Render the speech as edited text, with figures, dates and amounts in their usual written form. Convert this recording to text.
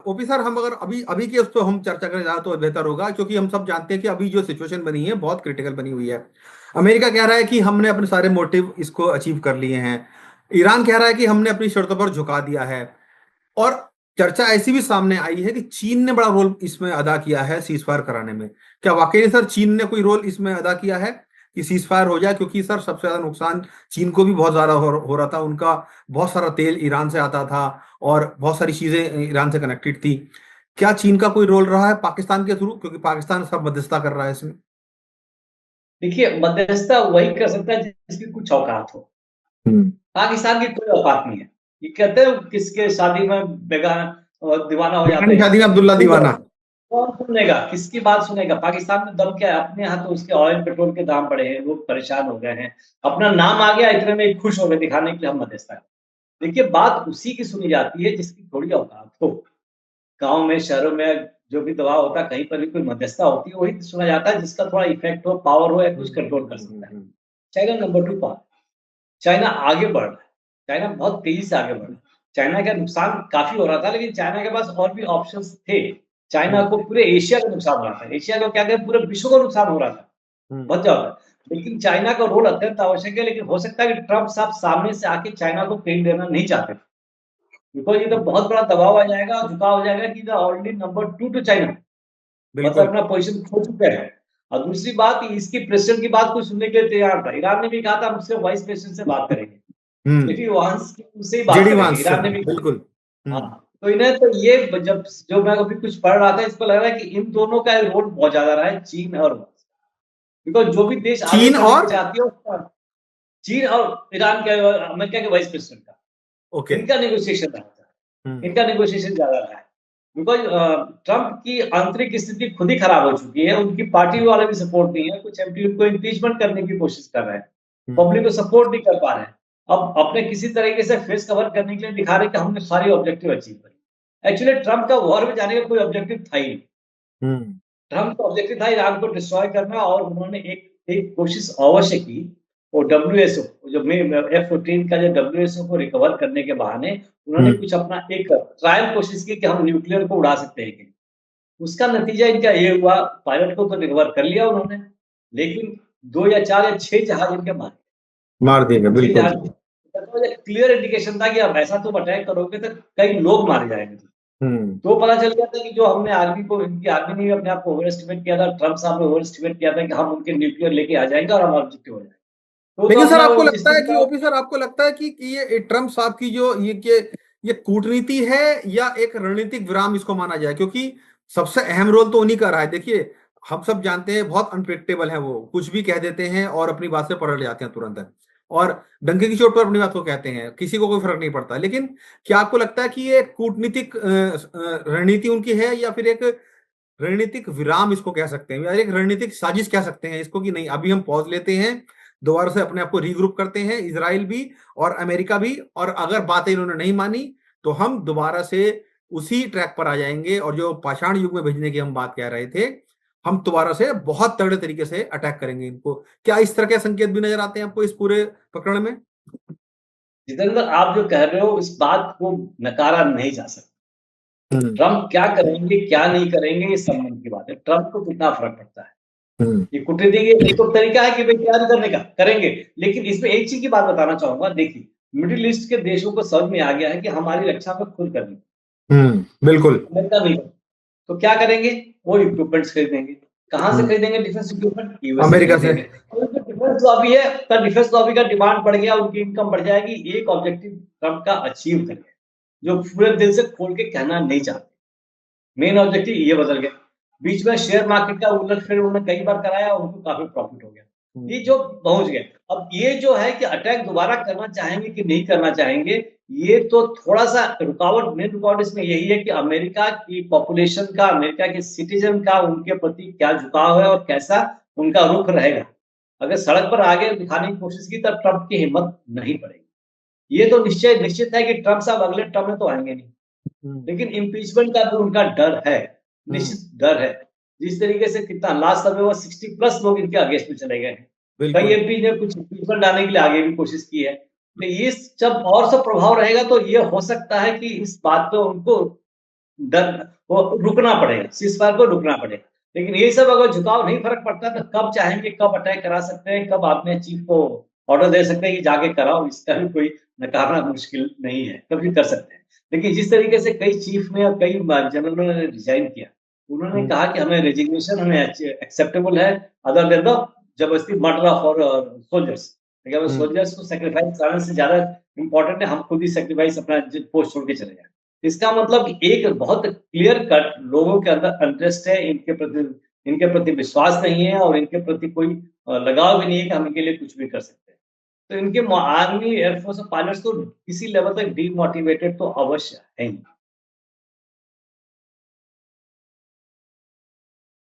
OP sir, हम अगर अभी अभी के उस पर हम चर्चा करें ज्यादा तो बेहतर होगा, क्योंकि हम सब जानते हैं कि अभी जो सिचुएशन बनी है बहुत क्रिटिकल बनी हुई है। अमेरिका कह रहा है कि हमने अपने सारे मोटिव इसको अचीव कर लिए हैं। ईरान कह रहा है कि हमने अपनी शर्तों पर झुका दिया है। और चर्चा ऐसी भी सामने आई है कि चीन ने बड़ा रोल इसमें अदा किया है सीज फायर कराने में। क्या वाकई सर चीन ने कोई रोल इसमें अदा किया है कि सीज फायर हो जाए? क्योंकि सर सबसे ज्यादा नुकसान चीन को भी बहुत ज्यादा हो रहा था। उनका बहुत सारा तेल ईरान से आता था और बहुत सारी चीजें ईरान से कनेक्टेड थी। क्या चीन का कोई रोल रहा है पाकिस्तान के थ्रू, क्योंकि पाकिस्तान सब मध्यस्थता कर रहा है इसमें? देखिए, मध्यस्थता वही कर सकता है जिसकी कुछ औकात हो। हम्म। पाकिस्तान की कोई औकात नहीं है। ये कहते हैं किसके शादी में बेगाना और दीवाना हो जाते बेगानी हैं। शादी में अब्दुल्ला कोई दीवाना। कौन सुनेगा, किसकी बात सुनेगा? पाकिस्तान में दम क्या है? अपने यहाँ तो उसके ऑयल पेट्रोल के दाम बढ़े हैं, लोग परेशान हो गए हैं। अपना नाम आ गया इतने में खुश हो गए, दिखाने के लिए हम मध्यस्थता है। देखिए, बात उसी की सुनी जाती है जिसकी थोड़ी औकात हो। गाँव में, शहरों में जो भी दबाव होता है, कहीं पर भी कोई मध्यस्थता होती है, वही सुना जाता है जिसका थोड़ा इफेक्ट हो, पावर हो या कुछ कंट्रोल कर सकता है। China number 2 power. चाइना आगे बढ़ रहा है। चाइना बहुत तेजी से आगे बढ़ रहा है। चाइना का नुकसान काफी हो रहा था, लेकिन चाइना के पास और भी ऑप्शंस थे। चाइना को पूरे एशिया का नुकसान हो रहा था। एशिया को क्या कहें, पूरे विश्व को नुकसान हो रहा था, बहुत ज्यादा। लेकिन चाइना का रोल अत्यंत आवश्यक है, लेकिन हो सकता है कि ट्रम्प साहब सामने से आके चाइना को फेल देना नहीं चाहते। बिकॉज ये तो बहुत बड़ा दबाव आ जाएगा, झुकाव हो जाएगा कि ऑलरेडी नंबर 2 टू चाइना, मतलब बिल्कुल। अपना पोजीशन खो चुके हैं। और दूसरी बात, इसकी प्रेसिडेंट की बात कोई सुनने के लिए तैयार था। ईरान ने भी कहा था हम उसके वाइस प्रेसिडेंट से बात करेंगे। हम्म। जेडी वांस की उनसे ही बात जेडी करेंगे, वांस से। ईरान ने भी कहा। बिल्कुल। हम्म। हाँ, तो इन्हें तो ये जब जो मैं अभी कुछ पढ़ रहा था, इसको लग रहा है कि इन दोनों का रोल बहुत ज्यादा रहा है, चीन और रूस। बिकॉज जो भी देश आगे चीन बढ़ने और। चाहती है उसका, चीन और ईरान के, अमेरिका के वाइस प्रेसिडेंट का, ओके। इनका नेगोशिएशन रहा था। हम्म। इनका नेगोशिएशन ज्यादा रहा है। बिकॉज ट्रंप की आंतरिक स्थिति खुद ही खराब हो चुकी है, उनकी पार्टी वाले भी सपोर्ट नहीं है, कुछ एमपी उनको इम्पीचमेंट करने की कोशिश कर रहे हैं, हम्म। पब्लिक को सपोर्ट नहीं कर पा रहे हैं। अब अपने किसी तरीके से फेस कवर करने के लिए दिखा रहे हैं कि हमने सारी ऑब्जेक्टिव अचीव करी। एक्चुअली ट्रंप का वॉर में जाने का कोई ऑब्जेक्टिव था ही नहीं। हम्म। ट्रंप का ऑब्जेक्टिव था ईरान को डिस्ट्रॉय करना, और उन्होंने एक एक कोशिश अवश्य की। वो डब्ल्यूएसओ जो F-14 का, जो डब्ल्यूएसओ को रिकवर करने के बहाने उन्होंने हम्म। कुछ अपना एक ट्रायल कोशिश की कि हम न्यूक्लियर को उड़ा सकते हैं कि नहीं। उसका नतीजा इनका ये हुआ, पायलट को तो रिकवर कर लिया उन्होंने, लेकिन 2 या 4 या 6 जहाज इनके मारे। मार देंगे 6 बिल्कुल। जहाज, क्लियर इंडिकेशन था कि अब ऐसा तुम अटैक करोगे तो कई लोग मारे जाएंगे। हम्म। तो पता चल गया था कि जो हमने आर्मी को, इनकी आर्मी ने अपने आप को ओवर एस्टिमेट किया था, ट्रम्प साहब ने ओवर एस्टिमेट किया था कि हम उनके न्यूक्लियर लेके आ जाएंगे और हम ऑब्जेक्टिव हो जाएंगे। तो लेकिन सर अपना आपको वो लगता है स्थिति कि का। ओपी सर, आपको लगता है कि ये ट्रम्प साहब की जो ये कूटनीति है या एक रणनीतिक विराम इसको माना जाए? क्योंकि सबसे अहम रोल तो उन्हीं का रहा है। देखिए, हम सब जानते हैं बहुत अनप्रेडिक्टेबल है वो, कुछ भी कह देते हैं और अपनी बात से पलट जाते हैं तुरंत। और डंके की चोट पर अपनी बात को कहते हैं, किसी को कोई फर्क नहीं पड़ता। लेकिन क्या आपको लगता है कि ये कूटनीतिक रणनीति उनकी है, या फिर एक रणनीतिक विराम इसको कह सकते हैं, या एक रणनीतिक साजिश कह सकते हैं इसको, कि नहीं अभी हम पॉज लेते हैं, दोबारा से अपने आप को रीग्रुप करते हैं, इजराइल भी और अमेरिका भी, और अगर बातें इन्होंने नहीं मानी तो हम दोबारा से उसी ट्रैक पर आ जाएंगे, और जो पाषाण युग में भेजने की हम बात कह रहे थे, हम दोबारा से बहुत तगड़े तरीके से अटैक करेंगे इनको? क्या इस तरह के संकेत भी नजर आते हैं आपको इस पूरे प्रकरण में? जितेंद्र, आप जो कह रहे हो इस बात को नकारा नहीं जा सकता। हम्म। ट्रम्प क्या करेंगे क्या नहीं करेंगे ये संबंध की बात है, ट्रम्प को कितना फर्क पड़ता है। हम्म। ये कूटनीति की एक तो तरीका है कि भाई क्या करने का करेंगे। लेकिन इसमें एक चीज की बात बताना चाहूंगा, देखिए, मिडिल ईस्ट के देशों को समझ में आ गया है कि हमारी रक्षा में खुद करनी है, बिल्कुल। अमेरिका नहीं करती। तो क्या करेंगे, वो इक्विपमेंट्स खरीदेंगे। कहाँ से हम्म। खरीदेंगे डिफेंस इक्विपमेंट? यूएस से अमेरिका से। खरीदेंगे। और उनका डिफेंस लॉबी है, तो डिफेंस लॉबी का डिमांड बढ़ गया, उनकी इनकम बढ़ जाएगी। एक ऑब्जेक्टिव ट्रम्प का अचीव करेंगे, जो पूरे दिल से खोल के कहना नहीं चाहते। मेन ऑब्जेक्टिव ये बदल गया। बीच में शेयर मार्केट का उलट फेर उन्होंने कई बार कराया, उनको काफी प्रॉफिट हो गया। ये हम्म। जो पहुंच गए, अब ये जो है कि अटैक दोबारा करना चाहेंगे कि नहीं करना चाहेंगे, ये तो थोड़ा सा रुकावट, मेन रुकावट इसमें यही है कि अमेरिका की पॉपुलेशन का, अमेरिका के सिटीजन का उनके प्रति क्या झुकाव है और कैसा उनका रुख रहेगा। अगर सड़क पर आगे दिखाने की कोशिश की तब ट्रंप की हिम्मत नहीं पड़ेगी। ये तो निश्चित है कि ट्रंप साहब अगले टर्म में तो आएंगे नहीं। हम्म। लेकिन इम्पीचमेंट का भी उनका डर है, हम्म। निश्चित डर है। जिस तरीके से कितना लास्ट समय वो 60 प्लस लोग इनके अगेंस्ट में चले गए हैं। कई बिल्कुल। एमपी ने कुछ इम्पीचमेंट डालने के लिए आगे भी कोशिश की है। तो ये जब और सब प्रभाव रहेगा तो ये हो सकता है कि इस बात पे उनको वो रुकना पड़ेगा, सीज़फायर को रुकना पड़ेगा। लेकिन ये सब अगर झुकाव नहीं फ़र्क पड़ता तो कब चाहेंगे कब अटैक करा सकते हैं, कब अपने चीफ को ऑर्डर दे सकते हैं कि जाके कराओ, इसका भी कोई नकारना मुश्किल नहीं है, कभी कर सकते हैं। लेकिन जिस तरीके से कई चीफ ने और कई जनरलों ने रिज़ाइन किया, उन्होंने हम्म, कहा कि हमें रेजिग्नेशन हमें एक्सेप्टेबल है, अदर देन द जबरदस्ती मर्डर ऑफ सोल्जर्स। लेकिन हम्म, सोल्जर्स को सैक्रिफाइस कराने से ज़्यादा इम्पोर्टेंट है हम खुद ही सैक्रिफाइस अपना पोस्ट छोड़ के चले जाएँ। इसका मतलब एक बहुत क्लियर कट लोगों के अंदर इंटरेस्ट है, इनके प्रति विश्वास नहीं है और इनके प्रति कोई लगाव भी नहीं है कि हम इनके लिए कुछ भी कर सकते हैं। तो इनके आर्मी, एयरफोर्स और पायलट्स तो किसी लेवल तक डीमोटिवेटेड तो अवश्य है ही।